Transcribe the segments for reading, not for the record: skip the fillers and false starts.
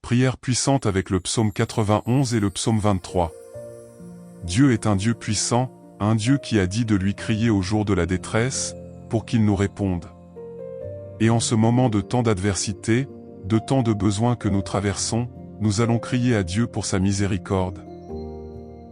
Prière puissante avec le psaume 91 et le psaume 23. Dieu est un Dieu puissant, un Dieu qui a dit de lui crier au jour de la détresse, pour qu'il nous réponde. Et en ce moment de tant d'adversité, de tant de besoins que nous traversons, nous allons crier à Dieu pour sa miséricorde.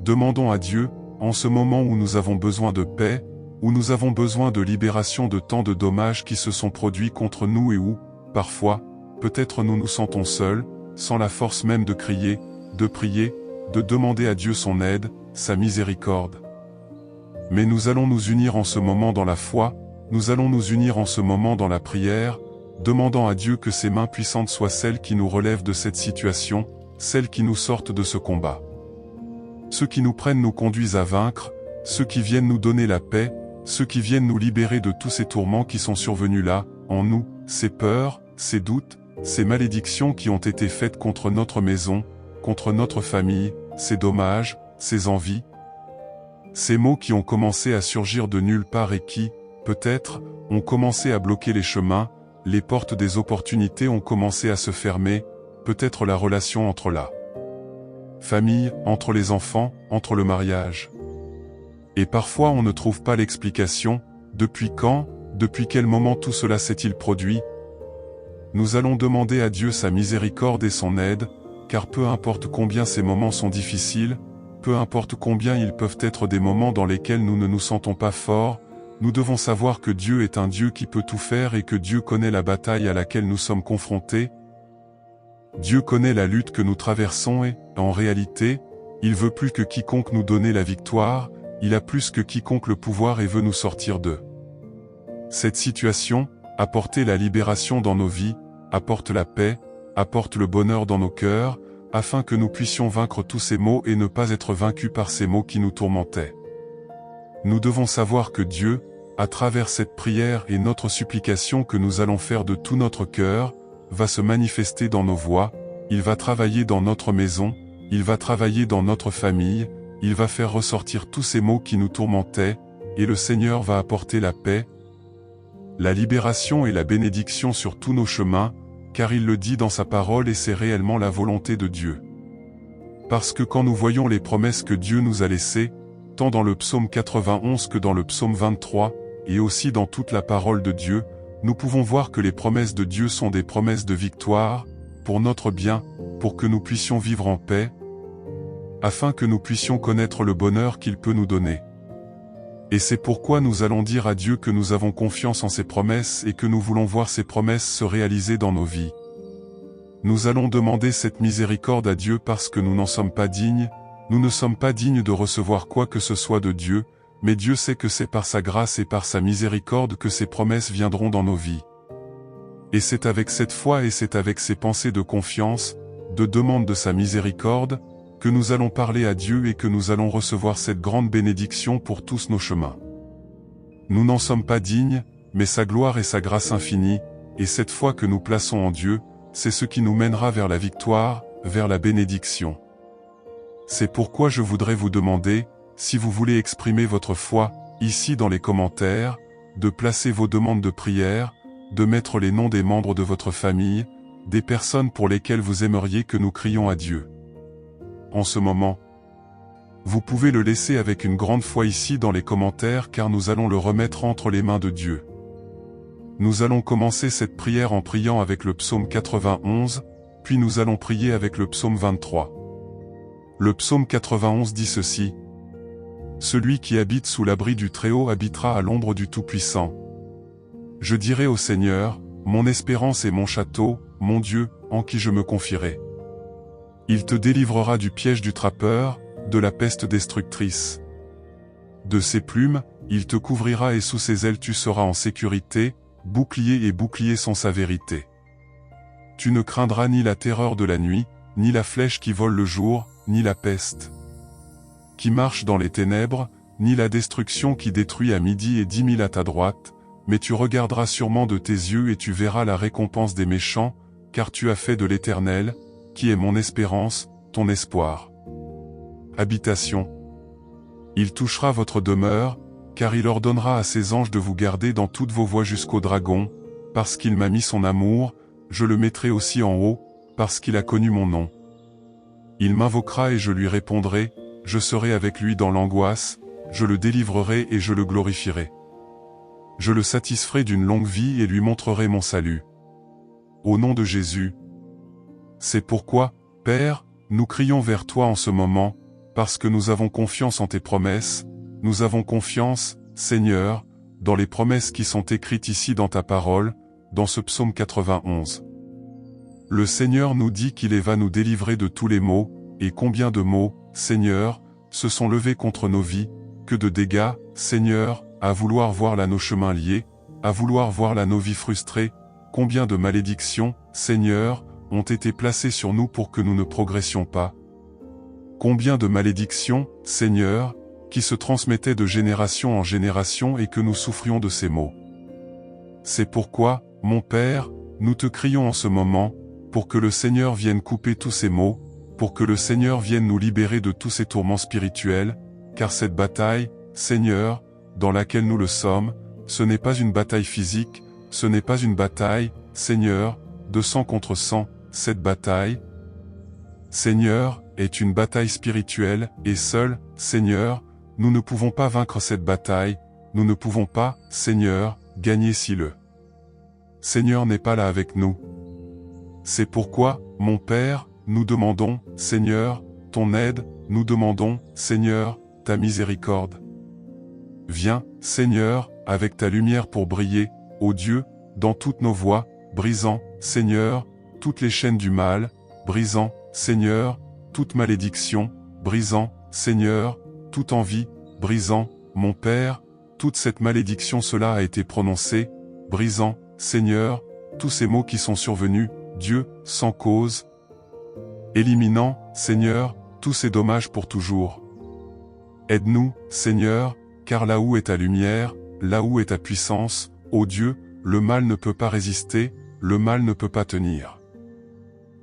Demandons à Dieu, en ce moment où nous avons besoin de paix, où nous avons besoin de libération de tant de dommages qui se sont produits contre nous et où, parfois, peut-être nous nous sentons seuls, sans la force même de crier, de prier, de demander à Dieu son aide, sa miséricorde. Mais nous allons nous unir en ce moment dans la foi, nous allons nous unir en ce moment dans la prière, demandant à Dieu que ses mains puissantes soient celles qui nous relèvent de cette situation, celles qui nous sortent de ce combat. Ceux qui nous prennent nous conduisent à vaincre, ceux qui viennent nous donner la paix, ceux qui viennent nous libérer de tous ces tourments qui sont survenus là, en nous, ces peurs, ces doutes, ces malédictions qui ont été faites contre notre maison, contre notre famille, ces dommages, ces envies. Ces maux qui ont commencé à surgir de nulle part et qui, peut-être, ont commencé à bloquer les chemins, les portes des opportunités ont commencé à se fermer, peut-être la relation entre la famille, entre les enfants, entre le mariage. Et parfois on ne trouve pas l'explication, depuis quand, depuis quel moment tout cela s'est-il produit. Nous allons demander à Dieu sa miséricorde et son aide, car peu importe combien ces moments sont difficiles, peu importe combien ils peuvent être des moments dans lesquels nous ne nous sentons pas forts, nous devons savoir que Dieu est un Dieu qui peut tout faire et que Dieu connaît la bataille à laquelle nous sommes confrontés. Dieu connaît la lutte que nous traversons et, en réalité, il veut plus que quiconque nous donne la victoire, il a plus que quiconque le pouvoir et veut nous sortir de cette situation, apporter la libération dans nos vies, apporte la paix, apporte le bonheur dans nos cœurs, afin que nous puissions vaincre tous ces maux et ne pas être vaincus par ces maux qui nous tourmentaient. Nous devons savoir que Dieu, à travers cette prière et notre supplication que nous allons faire de tout notre cœur, va se manifester dans nos voies, il va travailler dans notre maison, il va travailler dans notre famille, il va faire ressortir tous ces maux qui nous tourmentaient, et le Seigneur va apporter la paix, la libération et la bénédiction sur tous nos chemins, car il le dit dans sa parole et c'est réellement la volonté de Dieu. Parce que quand nous voyons les promesses que Dieu nous a laissées, tant dans le psaume 91 que dans le psaume 23, et aussi dans toute la parole de Dieu, nous pouvons voir que les promesses de Dieu sont des promesses de victoire, pour notre bien, pour que nous puissions vivre en paix, afin que nous puissions connaître le bonheur qu'il peut nous donner. Et c'est pourquoi nous allons dire à Dieu que nous avons confiance en ses promesses et que nous voulons voir ces promesses se réaliser dans nos vies. Nous allons demander cette miséricorde à Dieu parce que nous n'en sommes pas dignes, nous ne sommes pas dignes de recevoir quoi que ce soit de Dieu, mais Dieu sait que c'est par sa grâce et par sa miséricorde que ces promesses viendront dans nos vies. Et c'est avec cette foi et c'est avec ces pensées de confiance, de demande de sa miséricorde, que nous allons parler à Dieu et que nous allons recevoir cette grande bénédiction pour tous nos chemins. Nous n'en sommes pas dignes, mais sa gloire et sa grâce infinie, et cette foi que nous plaçons en Dieu, c'est ce qui nous mènera vers la victoire, vers la bénédiction. C'est pourquoi je voudrais vous demander, si vous voulez exprimer votre foi, ici dans les commentaires, de placer vos demandes de prière, de mettre les noms des membres de votre famille, des personnes pour lesquelles vous aimeriez que nous crions à Dieu. En ce moment, vous pouvez le laisser avec une grande foi ici dans les commentaires car nous allons le remettre entre les mains de Dieu. Nous allons commencer cette prière en priant avec le psaume 91, puis nous allons prier avec le psaume 23. Le psaume 91 dit ceci: « Celui qui habite sous l'abri du Très-Haut habitera à l'ombre du Tout-Puissant. Je dirai au Seigneur, mon espérance et mon château, mon Dieu, en qui je me confierai. Il te délivrera du piège du trappeur, de la peste destructrice. De ses plumes, il te couvrira et sous ses ailes tu seras en sécurité, bouclier et bouclier sont sa vérité. Tu ne craindras ni la terreur de la nuit, ni la flèche qui vole le jour, ni la peste qui marche dans les ténèbres, ni la destruction qui détruit à midi et 10 000 à ta droite, mais tu regarderas sûrement de tes yeux et tu verras la récompense des méchants, car tu as fait de l'Éternel, qui est mon espérance, ton espoir. Habitation. Il touchera votre demeure, car il ordonnera à ses anges de vous garder dans toutes vos voies jusqu'au dragon, parce qu'il m'a mis son amour, je le mettrai aussi en haut, parce qu'il a connu mon nom. Il m'invoquera et je lui répondrai, je serai avec lui dans l'angoisse, je le délivrerai et je le glorifierai. Je le satisferai d'une longue vie et lui montrerai mon salut. Au nom de Jésus. C'est pourquoi, Père, nous crions vers toi en ce moment, parce que nous avons confiance en tes promesses, nous avons confiance, Seigneur, dans les promesses qui sont écrites ici dans ta parole, dans ce psaume 91. Le Seigneur nous dit qu'il va nous délivrer de tous les maux, et combien de maux, Seigneur, se sont levés contre nos vies, que de dégâts, Seigneur, à vouloir voir là nos chemins liés, à vouloir voir là nos vies frustrées, combien de malédictions, Seigneur, ont été placées sur nous pour que nous ne progressions pas. Combien de malédictions, Seigneur, qui se transmettaient de génération en génération et que nous souffrions de ces maux. C'est pourquoi, mon Père, nous te crions en ce moment, pour que le Seigneur vienne couper tous ces maux, pour que le Seigneur vienne nous libérer de tous ces tourments spirituels, car cette bataille, Seigneur, dans laquelle nous le sommes, ce n'est pas une bataille physique, ce n'est pas une bataille, Seigneur, de sang contre sang, cette bataille, Seigneur, est une bataille spirituelle, et seul, Seigneur, nous ne pouvons pas vaincre cette bataille, nous ne pouvons pas, Seigneur, gagner si le Seigneur n'est pas là avec nous. C'est pourquoi, mon Père, nous demandons, Seigneur, ton aide, nous demandons, Seigneur, ta miséricorde. Viens, Seigneur, avec ta lumière pour briller, ô Dieu, dans toutes nos voies, brisant, Seigneur, toutes les chaînes du mal, brisant, Seigneur, toute malédiction, brisant, Seigneur, toute envie, brisant, mon Père, toute cette malédiction cela a été prononcé, brisant, Seigneur, tous ces maux qui sont survenus, Dieu, sans cause, éliminant, Seigneur, tous ces dommages pour toujours. Aide-nous, Seigneur, car là où est ta lumière, là où est ta puissance, ô Dieu, le mal ne peut pas résister, le mal ne peut pas tenir.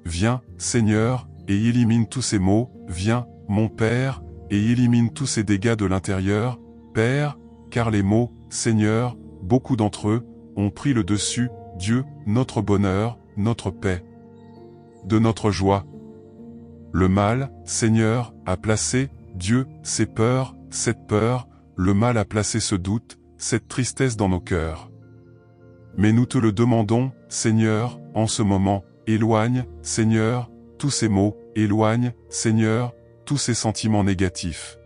Viens, Seigneur, et élimine tous ces maux, viens, mon Père, et élimine tous ces dégâts de l'intérieur, Père, car les maux, Seigneur, beaucoup d'entre eux, ont pris le dessus, Dieu, notre bonheur, notre paix, de notre joie. Le mal, Seigneur, a placé, Dieu, ces peurs, cette peur, le mal a placé ce doute, cette tristesse dans nos cœurs. Mais nous te le demandons, Seigneur, en ce moment, éloigne, Seigneur, tous ces maux, éloigne, Seigneur, tous ces sentiments négatifs.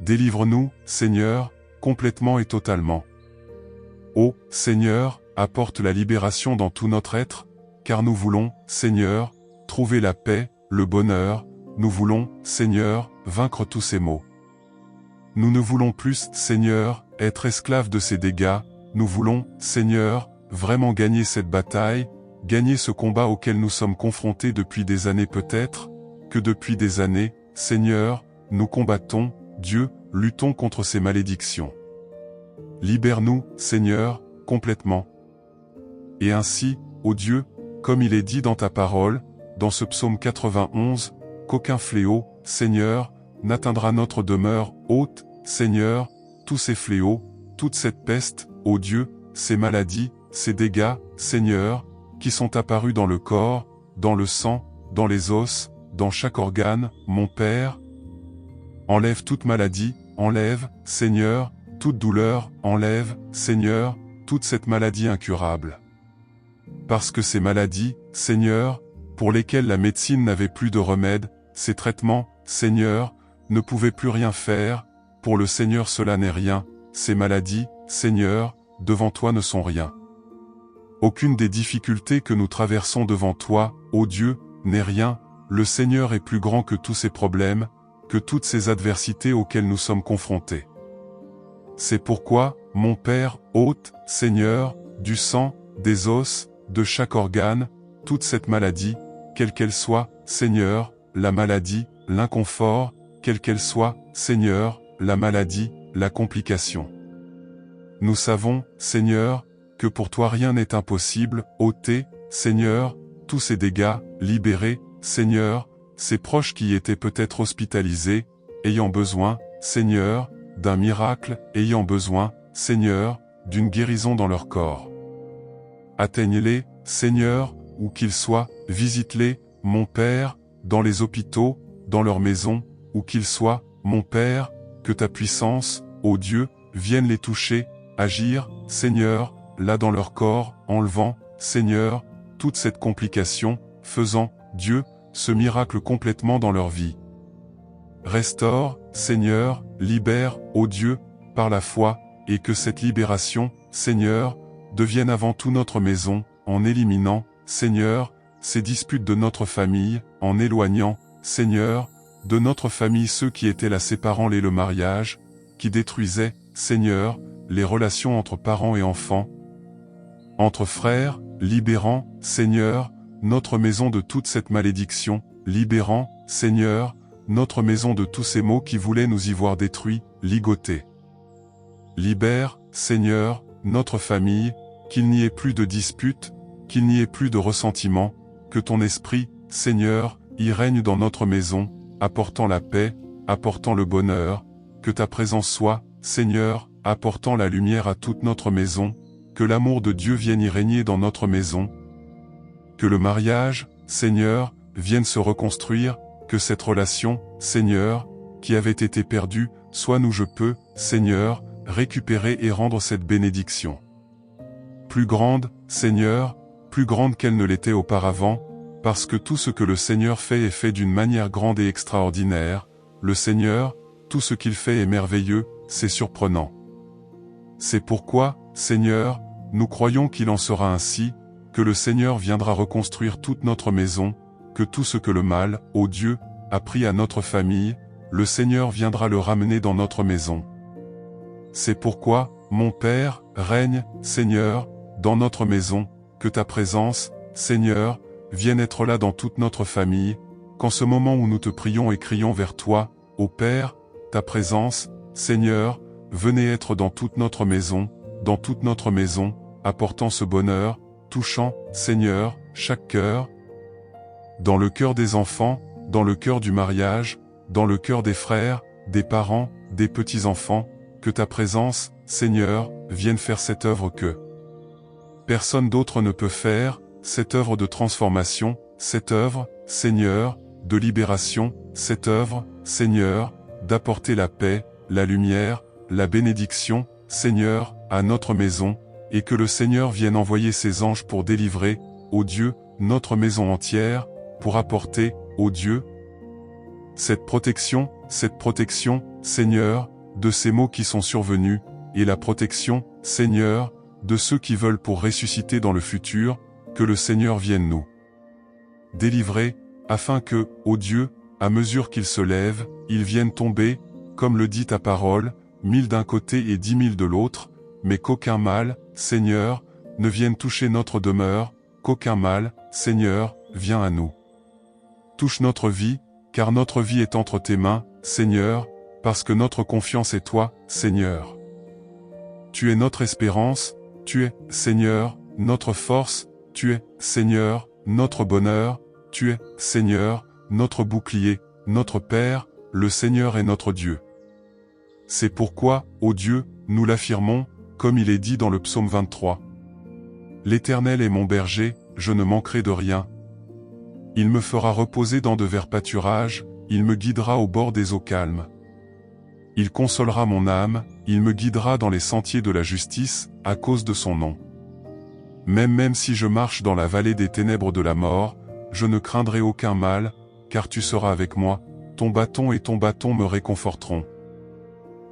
Délivre-nous, Seigneur, complètement et totalement. Ô, Seigneur, apporte la libération dans tout notre être, car nous voulons, Seigneur, trouver la paix, le bonheur, nous voulons, Seigneur, vaincre tous ces maux. Nous ne voulons plus, Seigneur, être esclaves de ces dégâts, nous voulons, Seigneur, vraiment gagner cette bataille, gagner ce combat auquel nous sommes confrontés depuis des années peut-être, que depuis des années, Seigneur, nous combattons, Dieu, luttons contre ces malédictions. Libère-nous, Seigneur, complètement. Et ainsi, ô Dieu, comme il est dit dans ta parole, dans ce psaume 91, qu'aucun fléau, Seigneur, n'atteindra notre demeure haute, Seigneur, tous ces fléaux, toute cette peste, ô Dieu, ces maladies, ces dégâts, Seigneur, qui sont apparus dans le corps, dans le sang, dans les os, dans chaque organe, mon Père. Enlève toute maladie, enlève, Seigneur, toute douleur, enlève, Seigneur, toute cette maladie incurable. Parce que ces maladies, Seigneur, pour lesquelles la médecine n'avait plus de remède, ces traitements, Seigneur, ne pouvaient plus rien faire, pour le Seigneur cela n'est rien, ces maladies, Seigneur, devant toi ne sont rien. Aucune des difficultés que nous traversons devant toi, ô Dieu, n'est rien, le Seigneur est plus grand que tous ces problèmes, que toutes ces adversités auxquelles nous sommes confrontés. C'est pourquoi, mon Père, ôte, Seigneur, du sang, des os, de chaque organe, toute cette maladie, quelle qu'elle soit, Seigneur, la maladie, l'inconfort, quelle qu'elle soit, Seigneur, la maladie, la complication. Nous savons, Seigneur, que pour toi rien n'est impossible, ôtez, Seigneur, tous ces dégâts, libérez, Seigneur, ces proches qui étaient peut-être hospitalisés, ayant besoin, Seigneur, d'un miracle, ayant besoin, Seigneur, d'une guérison dans leur corps. Atteigne-les, Seigneur, où qu'ils soient, visite-les, mon Père, dans les hôpitaux, dans leurs maisons, où qu'ils soient, mon Père, que ta puissance, ô Dieu, vienne les toucher, agir, Seigneur, là dans leur corps, enlevant, Seigneur, toute cette complication, faisant, Dieu, ce miracle complètement dans leur vie. Restaure, Seigneur, libère, ô Dieu, par la foi, et que cette libération, Seigneur, devienne avant tout notre maison, en éliminant, Seigneur, ces disputes de notre famille, en éloignant, Seigneur, de notre famille ceux qui étaient la séparant et le mariage, qui détruisaient, Seigneur, les relations entre parents et enfants, entre frères, libérant, Seigneur, notre maison de toute cette malédiction, libérant, Seigneur, notre maison de tous ces maux qui voulaient nous y voir détruits, ligotés. Libère, Seigneur, notre famille, qu'il n'y ait plus de disputes, qu'il n'y ait plus de ressentiment, que ton esprit, Seigneur, y règne dans notre maison, apportant la paix, apportant le bonheur, que ta présence soit, Seigneur, apportant la lumière à toute notre maison, que l'amour de Dieu vienne y régner dans notre maison, que le mariage, Seigneur, vienne se reconstruire, que cette relation, Seigneur, qui avait été perdue, soit nous je peux, Seigneur, récupérer et rendre cette bénédiction plus grande, Seigneur, plus grande qu'elle ne l'était auparavant, parce que tout ce que le Seigneur fait est fait d'une manière grande et extraordinaire, le Seigneur, tout ce qu'il fait est merveilleux, c'est surprenant. C'est pourquoi, Seigneur, nous croyons qu'il en sera ainsi, que le Seigneur viendra reconstruire toute notre maison, que tout ce que le mal, ô Dieu, a pris à notre famille, le Seigneur viendra le ramener dans notre maison. C'est pourquoi, mon Père, règne, Seigneur, dans notre maison, que ta présence, Seigneur, vienne être là dans toute notre famille, qu'en ce moment où nous te prions et crions vers toi, ô Père, ta présence, Seigneur, venez être dans toute notre maison, apportant ce bonheur, touchant, Seigneur, chaque cœur, dans le cœur des enfants, dans le cœur du mariage, dans le cœur des frères, des parents, des petits-enfants, que ta présence, Seigneur, vienne faire cette œuvre que personne d'autre ne peut faire, cette œuvre de transformation, cette œuvre, Seigneur, de libération, cette œuvre, Seigneur, d'apporter la paix, la lumière, la bénédiction, Seigneur, à notre maison, et que le Seigneur vienne envoyer ses anges pour délivrer, ô Dieu, notre maison entière, pour apporter, ô Dieu, cette protection, Seigneur, de ces maux qui sont survenus, et la protection, Seigneur, de ceux qui veulent pour ressusciter dans le futur, que le Seigneur vienne nous délivrer, afin que, ô Dieu, à mesure qu'ils se lèvent, ils viennent tomber, comme le dit ta parole, 1000 d'un côté et 10 000 de l'autre, mais qu'aucun mal, Seigneur, ne vienne toucher notre demeure, qu'aucun mal, Seigneur, vienne à nous. Touche notre vie, car notre vie est entre tes mains, Seigneur, parce que notre confiance est toi, Seigneur. Tu es notre espérance, tu es, Seigneur, notre force, tu es, Seigneur, notre bonheur, tu es, Seigneur, notre bouclier, notre Père, le Seigneur est notre Dieu. C'est pourquoi, ô Dieu, nous l'affirmons, comme il est dit dans le psaume 23. L'Éternel est mon berger, je ne manquerai de rien. Il me fera reposer dans de verts pâturages, il me guidera au bord des eaux calmes. Il consolera mon âme, il me guidera dans les sentiers de la justice, à cause de son nom. Même si je marche dans la vallée des ténèbres de la mort, je ne craindrai aucun mal, car tu seras avec moi, ton bâton et ton bâton me réconforteront.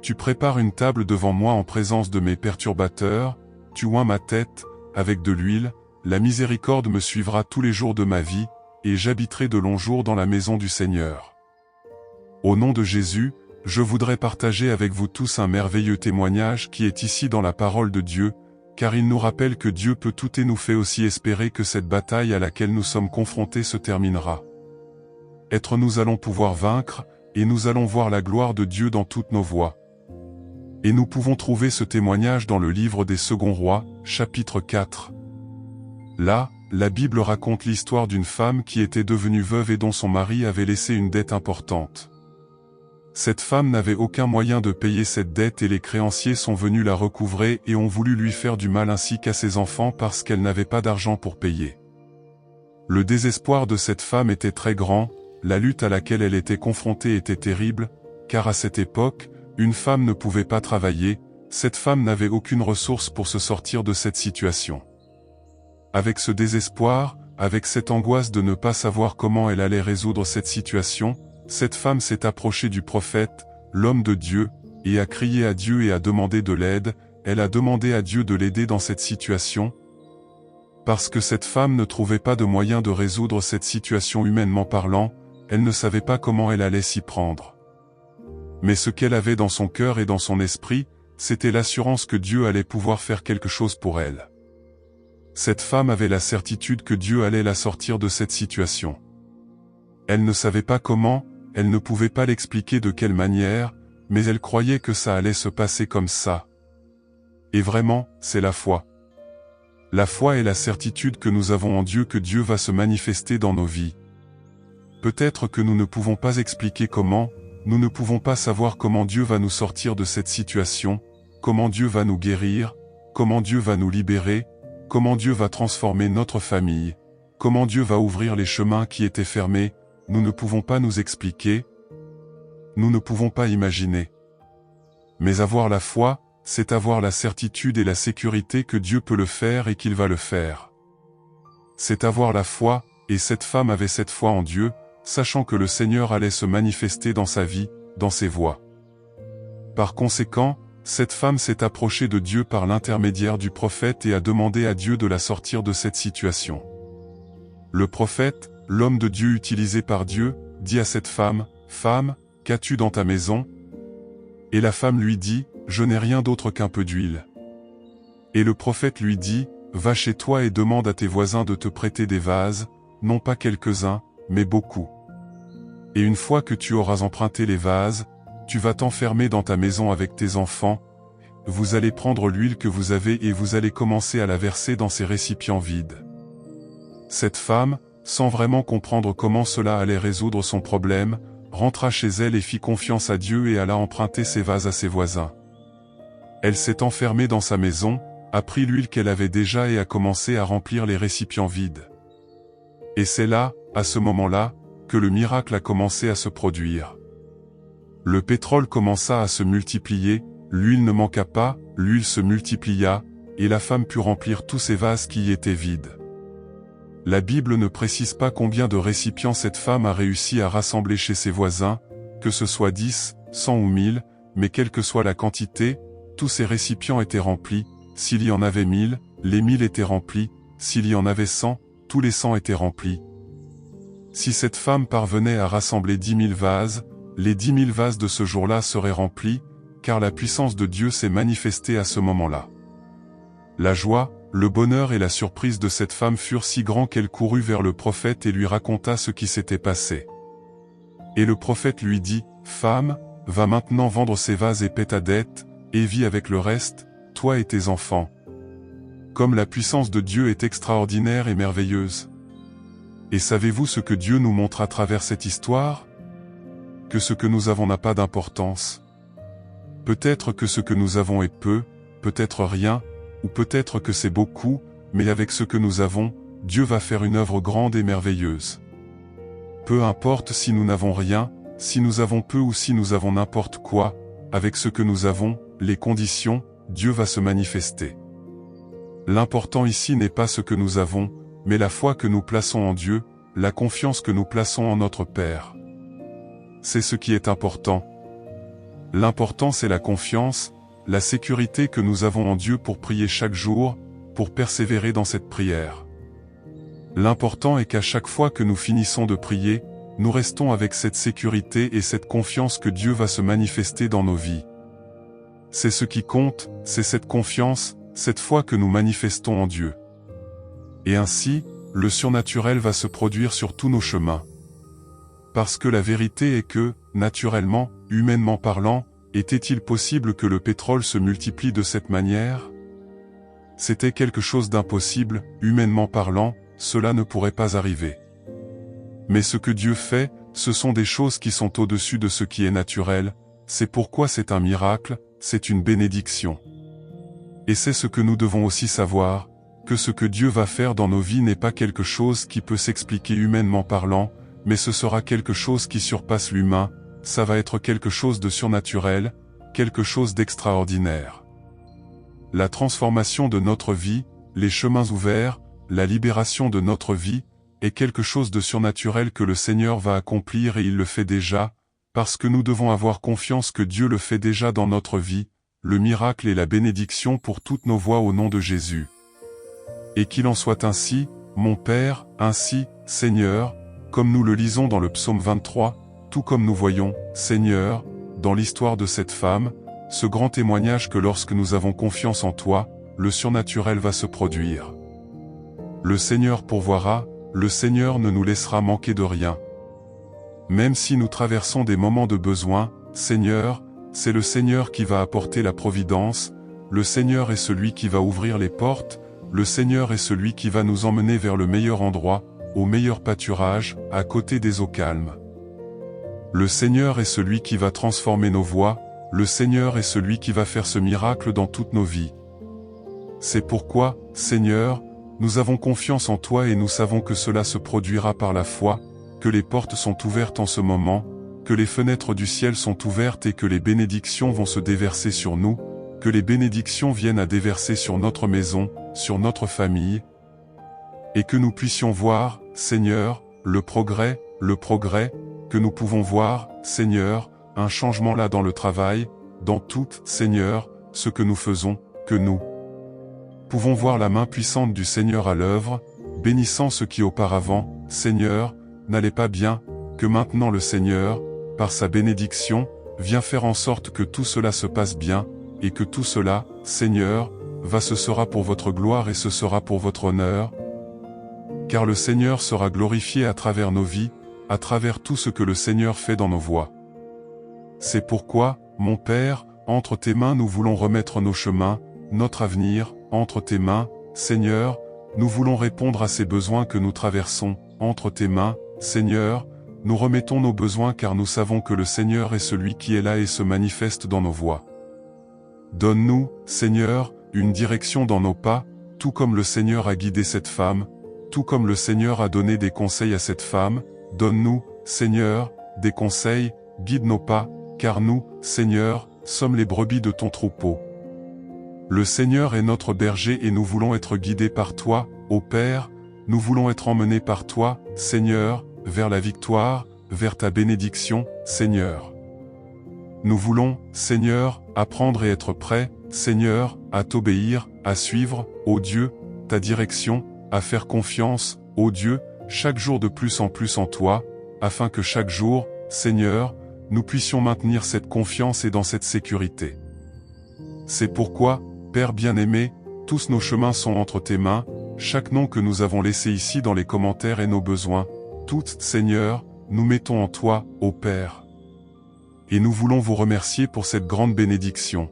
Tu prépares une table devant moi en présence de mes perturbateurs, tu oins ma tête, avec de l'huile, la miséricorde me suivra tous les jours de ma vie, et j'habiterai de longs jours dans la maison du Seigneur. Au nom de Jésus, je voudrais partager avec vous tous un merveilleux témoignage qui est ici dans la parole de Dieu, car il nous rappelle que Dieu peut tout et nous fait aussi espérer que cette bataille à laquelle nous sommes confrontés se terminera. Nous allons pouvoir vaincre, et nous allons voir la gloire de Dieu dans toutes nos voies. Et nous pouvons trouver ce témoignage dans le livre des Seconds Rois, chapitre 4. Là, la Bible raconte l'histoire d'une femme qui était devenue veuve et dont son mari avait laissé une dette importante. Cette femme n'avait aucun moyen de payer cette dette et les créanciers sont venus la recouvrer et ont voulu lui faire du mal ainsi qu'à ses enfants parce qu'elle n'avait pas d'argent pour payer. Le désespoir de cette femme était très grand, la lutte à laquelle elle était confrontée était terrible, car à cette époque, une femme ne pouvait pas travailler, cette femme n'avait aucune ressource pour se sortir de cette situation. Avec ce désespoir, avec cette angoisse de ne pas savoir comment elle allait résoudre cette situation, cette femme s'est approchée du prophète, l'homme de Dieu, et a crié à Dieu et a demandé de l'aide, elle a demandé à Dieu de l'aider dans cette situation, parce que cette femme ne trouvait pas de moyen de résoudre cette situation humainement parlant, elle ne savait pas comment elle allait s'y prendre. Mais ce qu'elle avait dans son cœur et dans son esprit, c'était l'assurance que Dieu allait pouvoir faire quelque chose pour elle. Cette femme avait la certitude que Dieu allait la sortir de cette situation. Elle ne savait pas comment, elle ne pouvait pas l'expliquer de quelle manière, mais elle croyait que ça allait se passer comme ça. Et vraiment, c'est la foi. La foi est la certitude que nous avons en Dieu que Dieu va se manifester dans nos vies. Peut-être que nous ne pouvons pas expliquer comment, nous ne pouvons pas savoir comment Dieu va nous sortir de cette situation, comment Dieu va nous guérir, comment Dieu va nous libérer, comment Dieu va transformer notre famille, comment Dieu va ouvrir les chemins qui étaient fermés, nous ne pouvons pas nous expliquer, nous ne pouvons pas imaginer. Mais avoir la foi, c'est avoir la certitude et la sécurité que Dieu peut le faire et qu'il va le faire. C'est avoir la foi, et cette femme avait cette foi en Dieu, sachant que le Seigneur allait se manifester dans sa vie, dans ses voies. Par conséquent, cette femme s'est approchée de Dieu par l'intermédiaire du prophète et a demandé à Dieu de la sortir de cette situation. Le prophète, l'homme de Dieu utilisé par Dieu, dit à cette femme, « Femme, qu'as-tu dans ta maison ?» Et la femme lui dit, « Je n'ai rien d'autre qu'un peu d'huile. » Et le prophète lui dit, « Va chez toi et demande à tes voisins de te prêter des vases, non pas quelques-uns, mais beaucoup. Et une fois que tu auras emprunté les vases, tu vas t'enfermer dans ta maison avec tes enfants, vous allez prendre l'huile que vous avez et vous allez commencer à la verser dans ces récipients vides. » Cette femme, sans vraiment comprendre comment cela allait résoudre son problème, rentra chez elle et fit confiance à Dieu et alla emprunter ses vases à ses voisins. Elle s'est enfermée dans sa maison, a pris l'huile qu'elle avait déjà et a commencé à remplir les récipients vides. Et c'est là, à ce moment-là, que le miracle a commencé à se produire. Le pétrole commença à se multiplier, l'huile ne manqua pas, l'huile se multiplia, et la femme put remplir tous ces vases qui y étaient vides. La Bible ne précise pas combien de récipients cette femme a réussi à rassembler chez ses voisins, que ce soit 10, 100 ou 1000, mais quelle que soit la quantité, tous ces récipients étaient remplis, s'il y en avait 1000, les 1000 étaient remplis, s'il y en avait 100, tous les 100 étaient remplis. Si cette femme parvenait à rassembler 10 000 vases, les 10 000 vases de ce jour-là seraient remplis, car la puissance de Dieu s'est manifestée à ce moment-là. La joie, le bonheur et la surprise de cette femme furent si grands qu'elle courut vers le prophète et lui raconta ce qui s'était passé. Et le prophète lui dit, « Femme, va maintenant vendre ces vases et paie ta dette, et vis avec le reste, toi et tes enfants. » Comme la puissance de Dieu est extraordinaire et merveilleuse. Et savez-vous ce que Dieu nous montre à travers cette histoire? Que ce que nous avons n'a pas d'importance. Peut-être que ce que nous avons est peu, peut-être rien, ou peut-être que c'est beaucoup, mais avec ce que nous avons, Dieu va faire une œuvre grande et merveilleuse. Peu importe si nous n'avons rien, si nous avons peu ou si nous avons n'importe quoi, avec ce que nous avons, les conditions, Dieu va se manifester. L'important ici n'est pas ce que nous avons, mais la foi que nous plaçons en Dieu, la confiance que nous plaçons en notre Père. C'est ce qui est important. L'important c'est la confiance, la sécurité que nous avons en Dieu pour prier chaque jour, pour persévérer dans cette prière. L'important est qu'à chaque fois que nous finissons de prier, nous restons avec cette sécurité et cette confiance que Dieu va se manifester dans nos vies. C'est ce qui compte, c'est cette confiance, cette foi que nous manifestons en Dieu. Et ainsi, le surnaturel va se produire sur tous nos chemins. Parce que la vérité est que, naturellement, humainement parlant, était-il possible que le pétrole se multiplie de cette manière? C'était quelque chose d'impossible, humainement parlant, cela ne pourrait pas arriver. Mais ce que Dieu fait, ce sont des choses qui sont au-dessus de ce qui est naturel, c'est pourquoi c'est un miracle, c'est une bénédiction. Et c'est ce que nous devons aussi savoir, que ce que Dieu va faire dans nos vies n'est pas quelque chose qui peut s'expliquer humainement parlant, mais ce sera quelque chose qui surpasse l'humain, ça va être quelque chose de surnaturel, quelque chose d'extraordinaire. La transformation de notre vie, les chemins ouverts, la libération de notre vie, est quelque chose de surnaturel que le Seigneur va accomplir et il le fait déjà, parce que nous devons avoir confiance que Dieu le fait déjà dans notre vie, le miracle et la bénédiction pour toutes nos voies au nom de Jésus. Et qu'il en soit ainsi, mon Père, ainsi, Seigneur, comme nous le lisons dans le psaume 23, tout comme nous voyons, Seigneur, dans l'histoire de cette femme, ce grand témoignage que lorsque nous avons confiance en toi, le surnaturel va se produire. Le Seigneur pourvoira, le Seigneur ne nous laissera manquer de rien. Même si nous traversons des moments de besoin, Seigneur, c'est le Seigneur qui va apporter la providence, le Seigneur est celui qui va ouvrir les portes, le Seigneur est celui qui va nous emmener vers le meilleur endroit, au meilleur pâturage, à côté des eaux calmes. Le Seigneur est celui qui va transformer nos voies, le Seigneur est celui qui va faire ce miracle dans toutes nos vies. C'est pourquoi, Seigneur, nous avons confiance en toi et nous savons que cela se produira par la foi, que les portes sont ouvertes en ce moment, que les fenêtres du ciel sont ouvertes et que les bénédictions vont se déverser sur nous, que les bénédictions viennent à déverser sur notre maison, sur notre famille, et que nous puissions voir, Seigneur, le progrès, que nous pouvons voir, Seigneur, un changement là dans le travail, dans tout, Seigneur, ce que nous faisons, que nous pouvons voir la main puissante du Seigneur à l'œuvre, bénissant ce qui auparavant, Seigneur, n'allait pas bien, que maintenant le Seigneur, par sa bénédiction, vient faire en sorte que tout cela se passe bien, et que tout cela, Seigneur, ce sera pour votre gloire et ce sera pour votre honneur, car le Seigneur sera glorifié à travers nos vies, à travers tout ce que le Seigneur fait dans nos voies. C'est pourquoi, mon Père, entre tes mains nous voulons remettre nos chemins, notre avenir, entre tes mains, Seigneur, nous voulons répondre à ces besoins que nous traversons, entre tes mains, Seigneur, nous remettons nos besoins car nous savons que le Seigneur est celui qui est là et se manifeste dans nos voies. Donne-nous, Seigneur, une direction dans nos pas, tout comme le Seigneur a guidé cette femme, tout comme le Seigneur a donné des conseils à cette femme, donne-nous, Seigneur, des conseils, guide nos pas, car nous, Seigneur, sommes les brebis de ton troupeau. Le Seigneur est notre berger et nous voulons être guidés par toi, ô Père, nous voulons être emmenés par toi, Seigneur, vers la victoire, vers ta bénédiction, Seigneur. Nous voulons, Seigneur, apprendre et être prêts, Seigneur, à t'obéir, à suivre, ô Dieu, ta direction, à faire confiance, ô Dieu, chaque jour de plus en toi, afin que chaque jour, Seigneur, nous puissions maintenir cette confiance et dans cette sécurité. C'est pourquoi, Père bien-aimé, tous nos chemins sont entre tes mains, chaque nom que nous avons laissé ici dans les commentaires et nos besoins, toutes, Seigneur, nous mettons en toi, ô Père. Et nous voulons vous remercier pour cette grande bénédiction.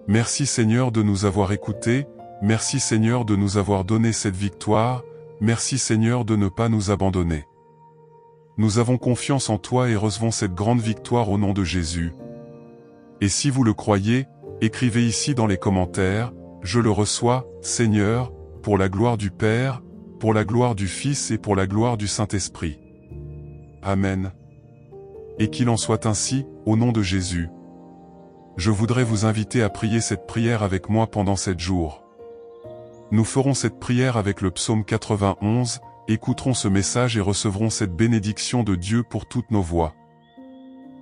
Merci Seigneur de nous avoir écoutés, merci Seigneur de nous avoir donné cette victoire, merci Seigneur de ne pas nous abandonner. Nous avons confiance en toi et recevons cette grande victoire au nom de Jésus. Et si vous le croyez, écrivez ici dans les commentaires, je le reçois, Seigneur, pour la gloire du Père, pour la gloire du Fils et pour la gloire du Saint-Esprit. Amen. Et qu'il en soit ainsi, au nom de Jésus. Je voudrais vous inviter à prier cette prière avec moi pendant 7 jours. Nous ferons cette prière avec le psaume 91, écouterons ce message et recevrons cette bénédiction de Dieu pour toutes nos voies.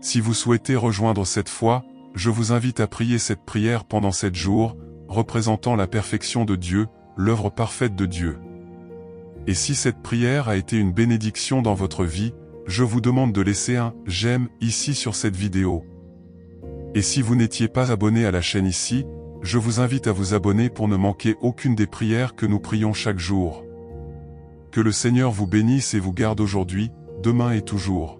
Si vous souhaitez rejoindre cette foi, je vous invite à prier cette prière pendant 7 jours, représentant la perfection de Dieu, l'œuvre parfaite de Dieu. Et si cette prière a été une bénédiction dans votre vie, je vous demande de laisser un « j'aime » ici sur cette vidéo. Et si vous n'étiez pas abonné à la chaîne ici, je vous invite à vous abonner pour ne manquer aucune des prières que nous prions chaque jour. Que le Seigneur vous bénisse et vous garde aujourd'hui, demain et toujours.